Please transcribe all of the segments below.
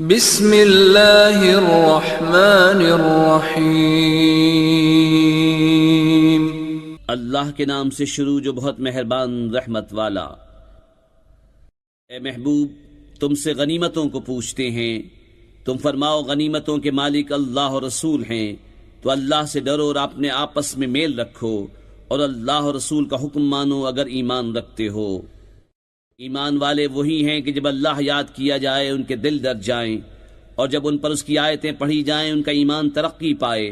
بسم اللہ الرحمن الرحیم۔ اللہ کے نام سے شروع جو بہت مہربان رحمت والا۔ اے محبوب، تم سے غنیمتوں کو پوچھتے ہیں، تم فرماؤ غنیمتوں کے مالک اللہ اور رسول ہیں، تو اللہ سے ڈرو اور اپنے آپس میں میل رکھو اور اللہ اور رسول کا حکم مانو اگر ایمان رکھتے ہو۔ ایمان والے وہی ہیں کہ جب اللہ یاد کیا جائے ان کے دل ڈر جائیں، اور جب ان پر اس کی آیتیں پڑھی جائیں ان کا ایمان ترقی پائے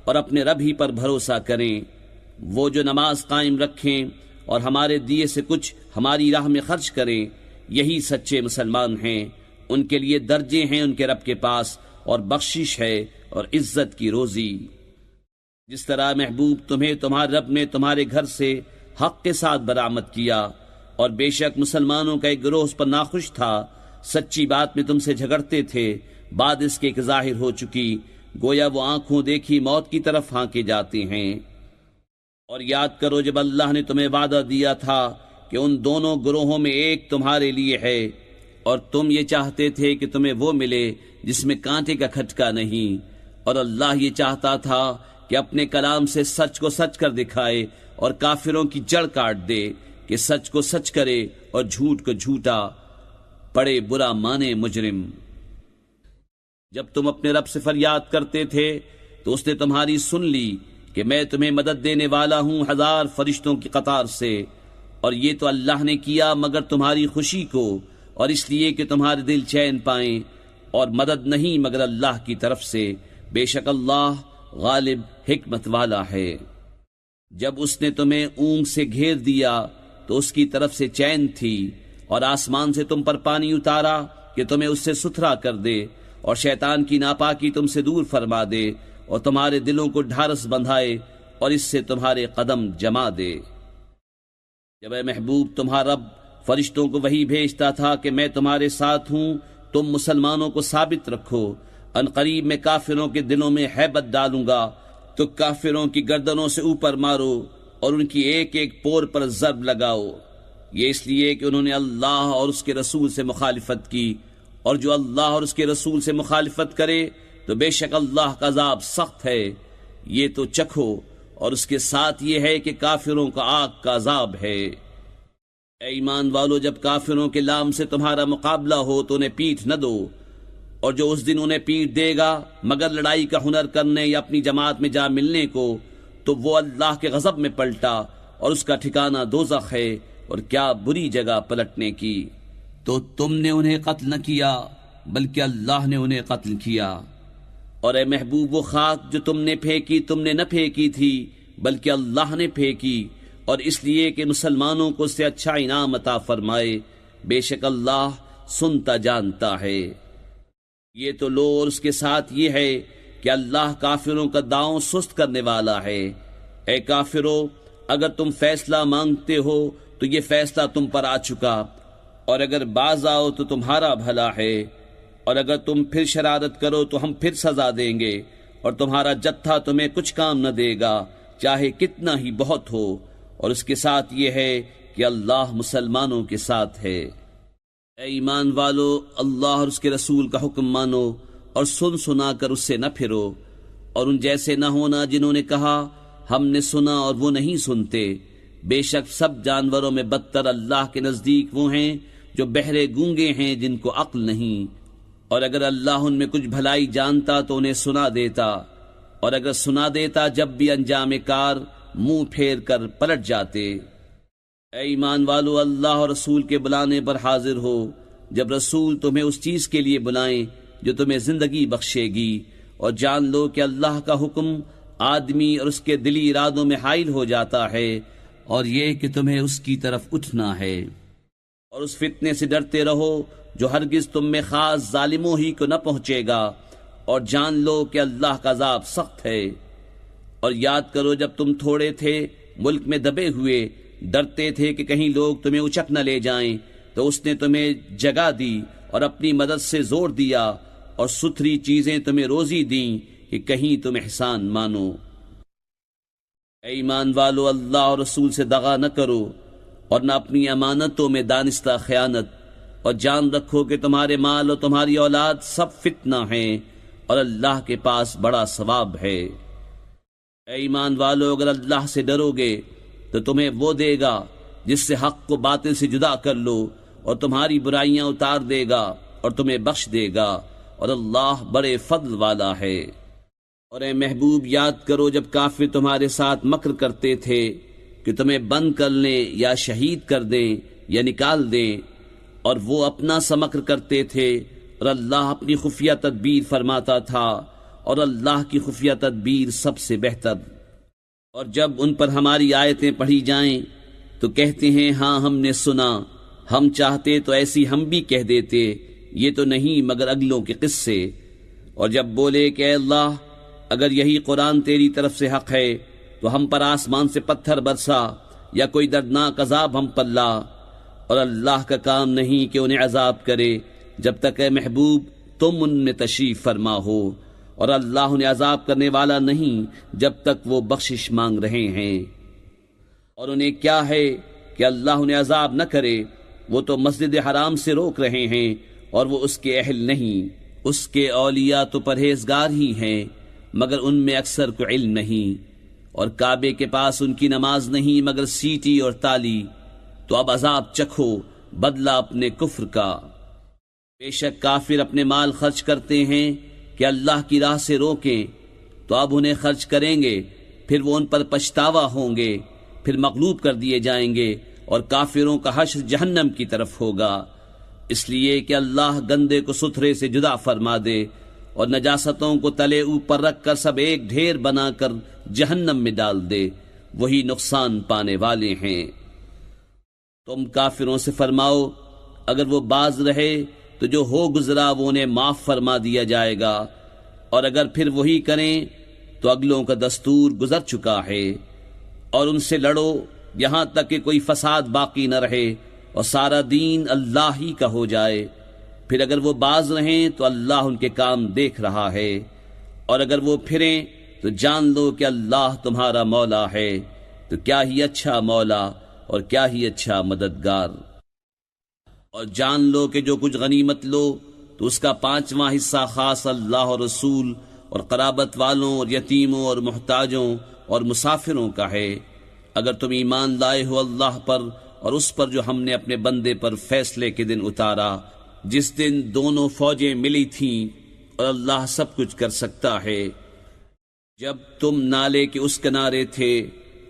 اور اپنے رب ہی پر بھروسہ کریں۔ وہ جو نماز قائم رکھیں اور ہمارے دیے سے کچھ ہماری راہ میں خرچ کریں، یہی سچے مسلمان ہیں۔ ان کے لیے درجے ہیں ان کے رب کے پاس، اور بخشش ہے اور عزت کی روزی۔ جس طرح محبوب تمہیں تمہارے رب نے تمہارے گھر سے حق کے ساتھ برآمد کیا، اور بے شک مسلمانوں کا ایک گروہ اس پر ناخوش تھا، سچی بات میں تم سے جھگڑتے تھے، بعد اس کے کہ ظاہر ہو چکی، گویا وہ آنکھوں دیکھی موت کی طرف ہانکے جاتے ہیں۔ اور یاد کرو جب اللہ نے تمہیں وعدہ دیا تھا کہ ان دونوں گروہوں میں ایک تمہارے لیے ہے، اور تم یہ چاہتے تھے کہ تمہیں وہ ملے جس میں کانٹے کا کھٹکا نہیں، اور اللہ یہ چاہتا تھا کہ اپنے کلام سے سچ کو سچ کر دکھائے اور کافروں کی جڑ کاٹ دے، کہ سچ کو سچ کرے اور جھوٹ کو جھوٹا، پڑے برا مانے مجرم۔ جب تم اپنے رب سے فریاد کرتے تھے تو اس نے تمہاری سن لی کہ میں تمہیں مدد دینے والا ہوں 1000 فرشتوں کی قطار سے، اور یہ تو اللہ نے کیا مگر تمہاری خوشی کو، اور اس لیے کہ تمہارے دل چین پائیں، اور مدد نہیں مگر اللہ کی طرف سے، بے شک اللہ غالب حکمت والا ہے۔ جب اس نے تمہیں اونگ سے گھیر دیا تو اس کی طرف سے چین تھی، اور آسمان سے تم پر پانی اتارا کہ تمہیں اس سے ستھرا کر دے، اور شیطان کی ناپاکی تم سے دور فرما دے، اور تمہارے دلوں کو ڈھارس بندھائے اور اس سے تمہارے قدم جما دے۔ جب اے محبوب تمہارا رب فرشتوں کو وحی بھیجتا تھا کہ میں تمہارے ساتھ ہوں، تم مسلمانوں کو ثابت رکھو، ان قریب میں کافروں کے دلوں میں ہیبت ڈالوں گا، تو کافروں کی گردنوں سے اوپر مارو اور ان کی ایک ایک پور پر ضرب لگاؤ۔ یہ اس لیے کہ انہوں نے اللہ اور اس کے رسول سے مخالفت کی، اور جو اللہ اور اس کے رسول سے مخالفت کرے تو بے شک اللہ کا عذاب سخت ہے۔ یہ تو چکھو، اور اس کے ساتھ یہ ہے کہ کافروں کا آگ کا عذاب ہے۔ اے ایمان والو، جب کافروں کے لام سے تمہارا مقابلہ ہو تو انہیں پیٹھ نہ دو، اور جو اس دن انہیں پیٹھ دے گا مگر لڑائی کا ہنر کرنے یا اپنی جماعت میں جا ملنے کو، تو وہ اللہ کے غضب میں پلٹا، اور اس کا ٹھکانہ دوزخ ہے، اور کیا بری جگہ پلٹنے کی۔ تو تم نے انہیں قتل نہ کیا بلکہ اللہ نے انہیں قتل کیا۔ اور اے محبوب وہ خاک جو تم نے پھینکی تم نے نہ پھینکی تھی بلکہ اللہ نے پھینکی، اور اس لیے کہ مسلمانوں کو اس سے اچھا انعام عطا فرمائے، بے شک اللہ سنتا جانتا ہے۔ یہ تو لو، اور اس کے ساتھ یہ ہے کہ اللہ کافروں کا داؤں سست کرنے والا ہے۔ اے کافرو، اگر تم فیصلہ مانگتے ہو تو یہ فیصلہ تم پر آ چکا، اور اگر باز آؤ تو تمہارا بھلا ہے، اور اگر تم پھر شرارت کرو تو ہم پھر سزا دیں گے، اور تمہارا جتھا تمہیں کچھ کام نہ دے گا چاہے کتنا ہی بہت ہو، اور اس کے ساتھ یہ ہے کہ اللہ مسلمانوں کے ساتھ ہے۔ اے ایمان والو، اللہ اور اس کے رسول کا حکم مانو اور سن سنا کر اس سے نہ پھرو، اور ان جیسے نہ ہونا جنہوں نے کہا ہم نے سنا اور وہ نہیں سنتے۔ بے شک سب جانوروں میں بدتر اللہ کے نزدیک وہ ہیں جو بہرے گونگے ہیں جن کو عقل نہیں، اور اگر اللہ ان میں کچھ بھلائی جانتا تو انہیں سنا دیتا، اور اگر سنا دیتا جب بھی انجام کار منہ پھیر کر پلٹ جاتے۔ اے ایمان والو، اللہ اور رسول کے بلانے پر حاضر ہو جب رسول تمہیں اس چیز کے لیے بلائیں جو تمہیں زندگی بخشے گی، اور جان لو کہ اللہ کا حکم آدمی اور اس کے دلی ارادوں میں حائل ہو جاتا ہے، اور یہ کہ تمہیں اس کی طرف اٹھنا ہے۔ اور اس فتنے سے ڈرتے رہو جو ہرگز تم میں خاص ظالموں ہی کو نہ پہنچے گا، اور جان لو کہ اللہ کا عذاب سخت ہے۔ اور یاد کرو جب تم تھوڑے تھے، ملک میں دبے ہوئے، ڈرتے تھے کہ کہیں لوگ تمہیں اچک نہ لے جائیں، تو اس نے تمہیں جگہ دی اور اپنی مدد سے زور دیا، اور ستھری چیزیں تمہیں روزی دیں کہ کہیں تم احسان مانو۔ اے ایمان والو، اللہ اور رسول سے دغا نہ کرو، اور نہ اپنی امانتوں میں دانستہ خیانت، اور جان رکھو کہ تمہارے مال اور تمہاری اولاد سب فتنہ ہیں اور اللہ کے پاس بڑا ثواب ہے۔ اے ایمان والو، اگر اللہ سے ڈرو گے تو تمہیں وہ دے گا جس سے حق کو باطل سے جدا کر لو، اور تمہاری برائیاں اتار دے گا اور تمہیں بخش دے گا، اور اللہ بڑے فضل والا ہے۔ اور اے محبوب، یاد کرو جب کافر تمہارے ساتھ مکر کرتے تھے کہ تمہیں بند کر لیں یا شہید کر دیں یا نکال دیں، اور وہ اپنا سا مکر کرتے تھے، اور اللہ اپنی خفیہ تدبیر فرماتا تھا، اور اللہ کی خفیہ تدبیر سب سے بہتر۔ اور جب ان پر ہماری آیتیں پڑھی جائیں تو کہتے ہیں ہاں ہم نے سنا، ہم چاہتے تو ایسی ہم بھی کہہ دیتے، یہ تو نہیں مگر اگلوں کے قصے۔ اور جب بولے کہ اے اللہ، اگر یہی قرآن تیری طرف سے حق ہے تو ہم پر آسمان سے پتھر برسا یا کوئی دردناک عذاب ہم پر لا۔ اور اللہ کا کام نہیں کہ انہیں عذاب کرے جب تک اے محبوب تم ان میں تشریف فرما ہو، اور اللہ انہیں عذاب کرنے والا نہیں جب تک وہ بخشش مانگ رہے ہیں۔ اور انہیں کیا ہے کہ اللہ انہیں عذاب نہ کرے، وہ تو مسجد حرام سے روک رہے ہیں اور وہ اس کے اہل نہیں۔ اس کے اولیاء تو پرہیزگار ہی ہیں مگر ان میں اکثر کو علم نہیں۔ اور کعبے کے پاس ان کی نماز نہیں مگر سیٹی اور تالی، تو اب عذاب چکھو بدلہ اپنے کفر کا۔ بے شک کافر اپنے مال خرچ کرتے ہیں کہ اللہ کی راہ سے روکیں، تو اب انہیں خرچ کریں گے، پھر وہ ان پر پچھتاوا ہوں گے، پھر مغلوب کر دیے جائیں گے، اور کافروں کا حشر جہنم کی طرف ہوگا۔ اس لیے کہ اللہ گندے کو ستھرے سے جدا فرما دے اور نجاستوں کو تلے اوپر رکھ کر سب ایک ڈھیر بنا کر جہنم میں ڈال دے، وہی نقصان پانے والے ہیں۔ تم کافروں سے فرماؤ اگر وہ باز رہے تو جو ہو گزرا وہ انہیں معاف فرما دیا جائے گا، اور اگر پھر وہی کریں تو اگلوں کا دستور گزر چکا ہے۔ اور ان سے لڑو یہاں تک کہ کوئی فساد باقی نہ رہے اور سارا دین اللہ ہی کا ہو جائے۔ پھر اگر وہ باز رہیں تو اللہ ان کے کام دیکھ رہا ہے، اور اگر وہ پھریں تو جان لو کہ اللہ تمہارا مولا ہے، تو کیا ہی اچھا مولا اور کیا ہی اچھا مددگار۔ اور جان لو کہ جو کچھ غنیمت لو تو اس کا 5واں حصہ خاص اللہ اور رسول اور قرابت والوں اور یتیموں اور محتاجوں اور مسافروں کا ہے، اگر تم ایمان لائے ہو اللہ پر اور اس پر جو ہم نے اپنے بندے پر فیصلے کے دن اتارا، جس دن دونوں فوجیں ملی تھیں، اور اللہ سب کچھ کر سکتا ہے۔ جب تم نالے کے اس کنارے تھے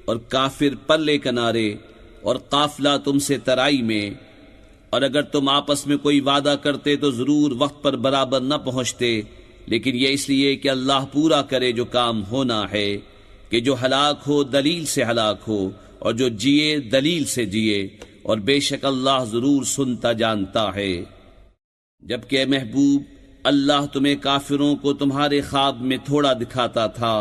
اور کافر پرلے کنارے، اور قافلہ تم سے ترائی میں، اور اگر تم آپس میں کوئی وعدہ کرتے تو ضرور وقت پر برابر نہ پہنچتے، لیکن یہ اس لیے کہ اللہ پورا کرے جو کام ہونا ہے، کہ جو ہلاک ہو دلیل سے ہلاک ہو اور جو جیے دلیل سے جیے، اور بے شک اللہ ضرور سنتا جانتا ہے۔ جبکہ اے محبوب اللہ تمہیں کافروں کو تمہارے خواب میں تھوڑا دکھاتا تھا،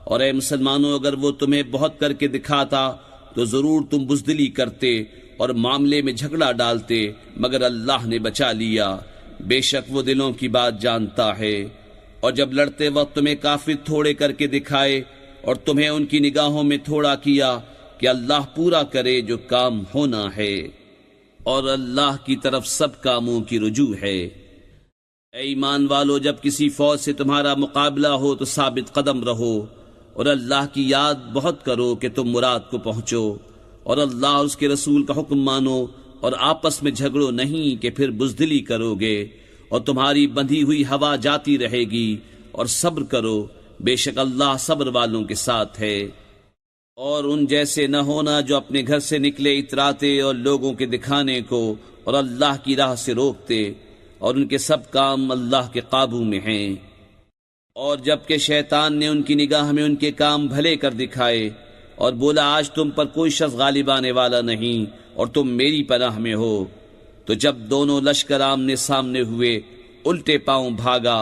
اور اے مسلمانوں اگر وہ تمہیں بہت کر کے دکھاتا تو ضرور تم بزدلی کرتے اور معاملے میں جھگڑا ڈالتے، مگر اللہ نے بچا لیا، بے شک وہ دلوں کی بات جانتا ہے۔ اور جب لڑتے وقت تمہیں کافر تھوڑے کر کے دکھائے اور تمہیں ان کی نگاہوں میں تھوڑا کیا، کہ اللہ پورا کرے جو کام ہونا ہے، اور اللہ کی طرف سب کاموں کی رجوع ہے۔ اے ایمان والو، جب کسی فوج سے تمہارا مقابلہ ہو تو ثابت قدم رہو، اور اللہ کی یاد بہت کرو کہ تم مراد کو پہنچو، اور اللہ اور اس کے رسول کا حکم مانو، اور آپس میں جھگڑو نہیں کہ پھر بزدلی کرو گے، اور تمہاری بندھی ہوئی ہوا جاتی رہے گی، اور صبر کرو، بے شک اللہ صبر والوں کے ساتھ ہے۔ اور ان جیسے نہ ہونا جو اپنے گھر سے نکلے اتراتے اور لوگوں کے دکھانے کو اور اللہ کی راہ سے روکتے، اور ان کے سب کام اللہ کے قابو میں ہیں۔ اور جبکہ شیطان نے ان کی نگاہ میں ان کے کام بھلے کر دکھائے اور بولا آج تم پر کوئی شخص غالب آنے والا نہیں اور تم میری پناہ میں ہو، تو جب دونوں لشکر آمنے سامنے ہوئے الٹے پاؤں بھاگا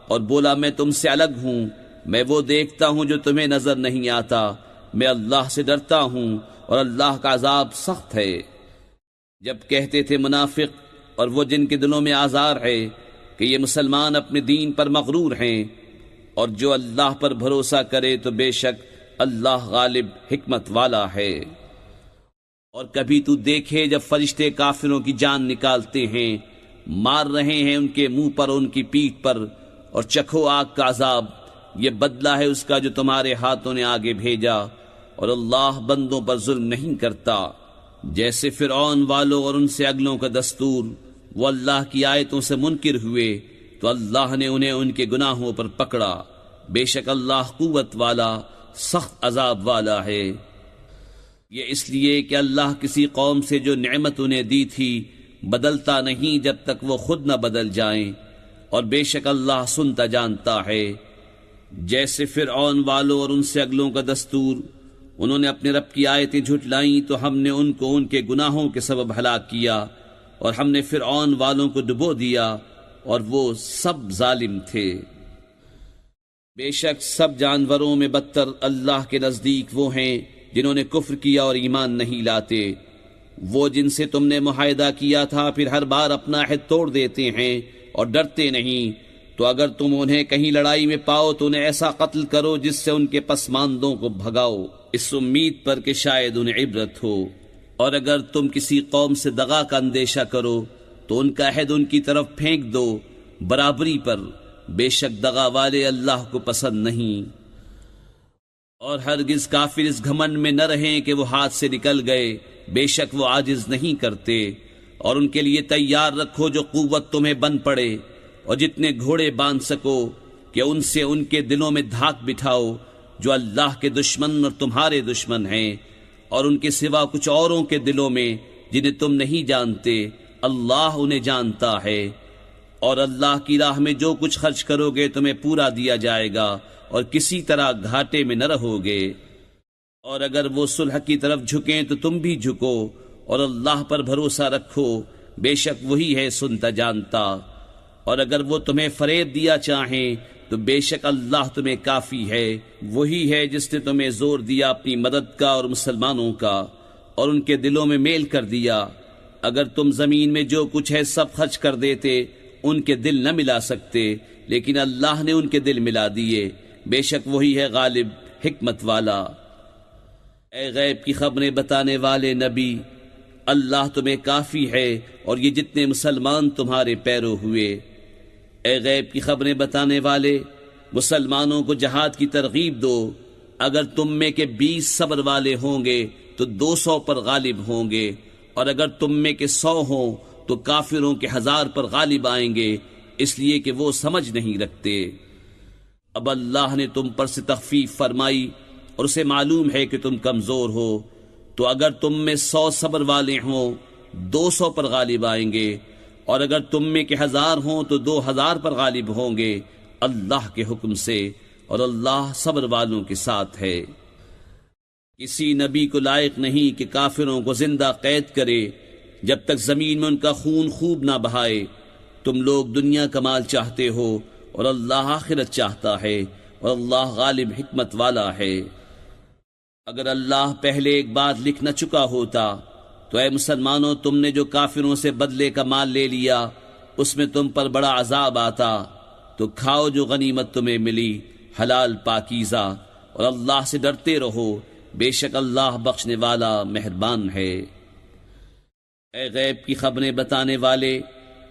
اور بولا میں تم سے الگ ہوں، میں وہ دیکھتا ہوں جو تمہیں نظر نہیں آتا، میں اللہ سے ڈرتا ہوں اور اللہ کا عذاب سخت ہے۔ جب کہتے تھے منافق اور وہ جن کے دلوں میں آزار ہے کہ یہ مسلمان اپنے دین پر مغرور ہیں، اور جو اللہ پر بھروسہ کرے تو بے شک اللہ غالب حکمت والا ہے۔ اور کبھی تو دیکھے جب فرشتے کافروں کی جان نکالتے ہیں، مار رہے ہیں ان کے منہ پر، ان کی پیٹھ پر، اور چکھو آگ کا عذاب، یہ بدلہ ہے اس کا جو تمہارے ہاتھوں نے آگے بھیجا، اور اللہ بندوں پر ظلم نہیں کرتا۔ جیسے فرعون والوں اور ان سے اگلوں کا دستور، وہ اللہ کی آیتوں سے منکر ہوئے تو اللہ نے انہیں ان کے گناہوں پر پکڑا، بے شک اللہ قوت والا سخت عذاب والا ہے۔ یہ اس لیے کہ اللہ کسی قوم سے جو نعمت انہیں دی تھی بدلتا نہیں جب تک وہ خود نہ بدل جائیں، اور بے شک اللہ سنتا جانتا ہے۔ جیسے فرعون والوں اور ان سے اگلوں کا دستور، انہوں نے اپنے رب کی آیتیں جھٹلائیں تو ہم نے ان کو ان کے گناہوں کے سبب ہلاک کیا، اور ہم نے فرعون والوں کو ڈبو دیا، اور وہ سب ظالم تھے۔ بے شک سب جانوروں میں بدتر اللہ کے نزدیک وہ ہیں جنہوں نے کفر کیا اور ایمان نہیں لاتے، وہ جن سے تم نے معاہدہ کیا تھا پھر ہر بار اپنا عہد توڑ دیتے ہیں اور ڈرتے نہیں، تو اگر تم انہیں کہیں لڑائی میں پاؤ تو انہیں ایسا قتل کرو جس سے ان کے پسماندوں کو بھگاؤ، اس امید پر کہ شاید انہیں عبرت ہو۔ اور اگر تم کسی قوم سے دغا کا اندیشہ کرو تو ان کا عہد ان کی طرف پھینک دو برابری پر، بے شک دغا والے اللہ کو پسند نہیں۔ اور ہرگز کافر اس گھمنڈ میں نہ رہیں کہ وہ ہاتھ سے نکل گئے، بے شک وہ عاجز نہیں کرتے۔ اور ان کے لیے تیار رکھو جو قوت تمہیں بن پڑے، اور جتنے گھوڑے باندھ سکو کہ ان سے ان کے دلوں میں دھاک بٹھاؤ جو اللہ کے دشمن اور تمہارے دشمن ہیں، اور ان کے سوا کچھ اوروں کے دلوں میں جنہیں تم نہیں جانتے، اللہ انہیں جانتا ہے۔ اور اللہ کی راہ میں جو کچھ خرچ کرو گے تمہیں پورا دیا جائے گا، اور کسی طرح گھاٹے میں نہ رہو گے۔ اور اگر وہ صلح کی طرف جھکیں تو تم بھی جھکو، اور اللہ پر بھروسہ رکھو، بے شک وہی ہے سنتا جانتا۔ اور اگر وہ تمہیں فریب دیا چاہیں تو بے شک اللہ تمہیں کافی ہے، وہی ہے جس نے تمہیں زور دیا اپنی مدد کا اور مسلمانوں کا، اور ان کے دلوں میں میل کر دیا۔ اگر تم زمین میں جو کچھ ہے سب خرچ کر دیتے ان کے دل نہ ملا سکتے، لیکن اللہ نے ان کے دل ملا دیے، بے شک وہی ہے غالب حکمت والا۔ اے غیب کی خبریں بتانے والے نبی، اللہ تمہیں کافی ہے اور یہ جتنے مسلمان تمہارے پیرو ہوئے۔ اے غیب کی خبریں بتانے والے، مسلمانوں کو جہاد کی ترغیب دو، اگر تم میں کے 20 صبر والے ہوں گے تو 200 پر غالب ہوں گے، اور اگر تم میں کے 100 ہوں تو کافروں کے 1000 پر غالب آئیں گے، اس لیے کہ وہ سمجھ نہیں رکھتے۔ اب اللہ نے تم پر سے تخفیف فرمائی اور اسے معلوم ہے کہ تم کمزور ہو، تو اگر تم میں 100 صبر والے ہوں 200 پر غالب آئیں گے، اور اگر تم میں کے 1000 ہوں تو 2000 پر غالب ہوں گے اللہ کے حکم سے، اور اللہ صبر والوں کے ساتھ ہے۔ کسی نبی کو لائق نہیں کہ کافروں کو زندہ قید کرے جب تک زمین میں ان کا خون خوب نہ بہائے۔ تم لوگ دنیا کا مال چاہتے ہو اور اللہ آخرت چاہتا ہے، اور اللہ غالب حکمت والا ہے۔ اگر اللہ پہلے ایک بات لکھ نہ چکا ہوتا تو اے مسلمانوں تم نے جو کافروں سے بدلے کا مال لے لیا اس میں تم پر بڑا عذاب آتا، تو کھاؤ جو غنیمت تمہیں ملی حلال پاکیزہ، اور اللہ سے ڈرتے رہو، بے شک اللہ بخشنے والا مہربان ہے۔ اے غیب کی خبریں بتانے والے،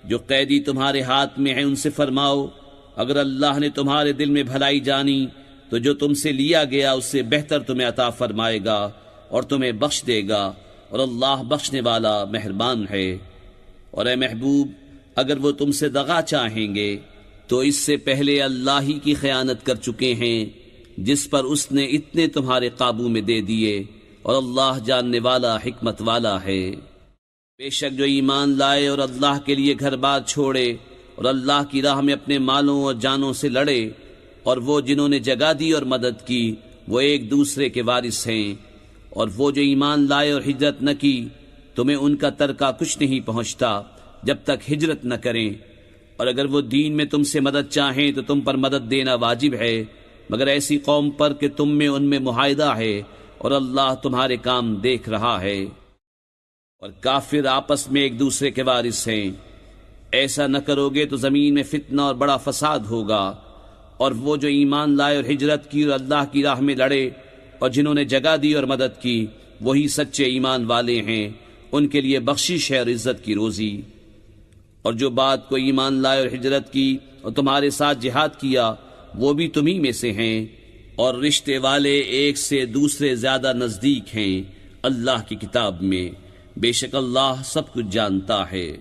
جو قیدی تمہارے ہاتھ میں ہیں ان سے فرماؤ، اگر اللہ نے تمہارے دل میں بھلائی جانی تو جو تم سے لیا گیا اس سے بہتر تمہیں عطا فرمائے گا اور تمہیں بخش دے گا، اور اللہ بخشنے والا مہربان ہے۔ اور اے محبوب، اگر وہ تم سے دغا چاہیں گے تو اس سے پہلے اللہ ہی کی خیانت کر چکے ہیں جس پر اس نے اتنے تمہارے قابو میں دے دیے، اور اللہ جاننے والا حکمت والا ہے۔ بے شک جو ایمان لائے اور اللہ کے لیے گھر بار چھوڑے اور اللہ کی راہ میں اپنے مالوں اور جانوں سے لڑے، اور وہ جنہوں نے جگہ دی اور مدد کی وہ ایک دوسرے کے وارث ہیں، اور وہ جو ایمان لائے اور ہجرت نہ کی تمہیں ان کا ترکہ کچھ نہیں پہنچتا جب تک ہجرت نہ کریں، اور اگر وہ دین میں تم سے مدد چاہیں تو تم پر مدد دینا واجب ہے، مگر ایسی قوم پر کہ تم میں ان میں معاہدہ ہے اور اللہ تمہارے کام دیکھ رہا ہے۔ اور کافر آپس میں ایک دوسرے کے وارث ہیں، ایسا نہ کرو گے تو زمین میں فتنہ اور بڑا فساد ہوگا۔ اور وہ جو ایمان لائے اور ہجرت کی اور اللہ کی راہ میں لڑے، اور جنہوں نے جگہ دی اور مدد کی، وہی سچے ایمان والے ہیں، ان کے لیے بخشش ہے اور عزت کی روزی۔ اور جو بات کو ایمان لائے اور ہجرت کی اور تمہارے ساتھ جہاد کیا وہ بھی تمہیں میں سے ہیں، اور رشتے والے ایک سے دوسرے زیادہ نزدیک ہیں اللہ کی کتاب میں، بے شک اللہ سب کچھ جانتا ہے۔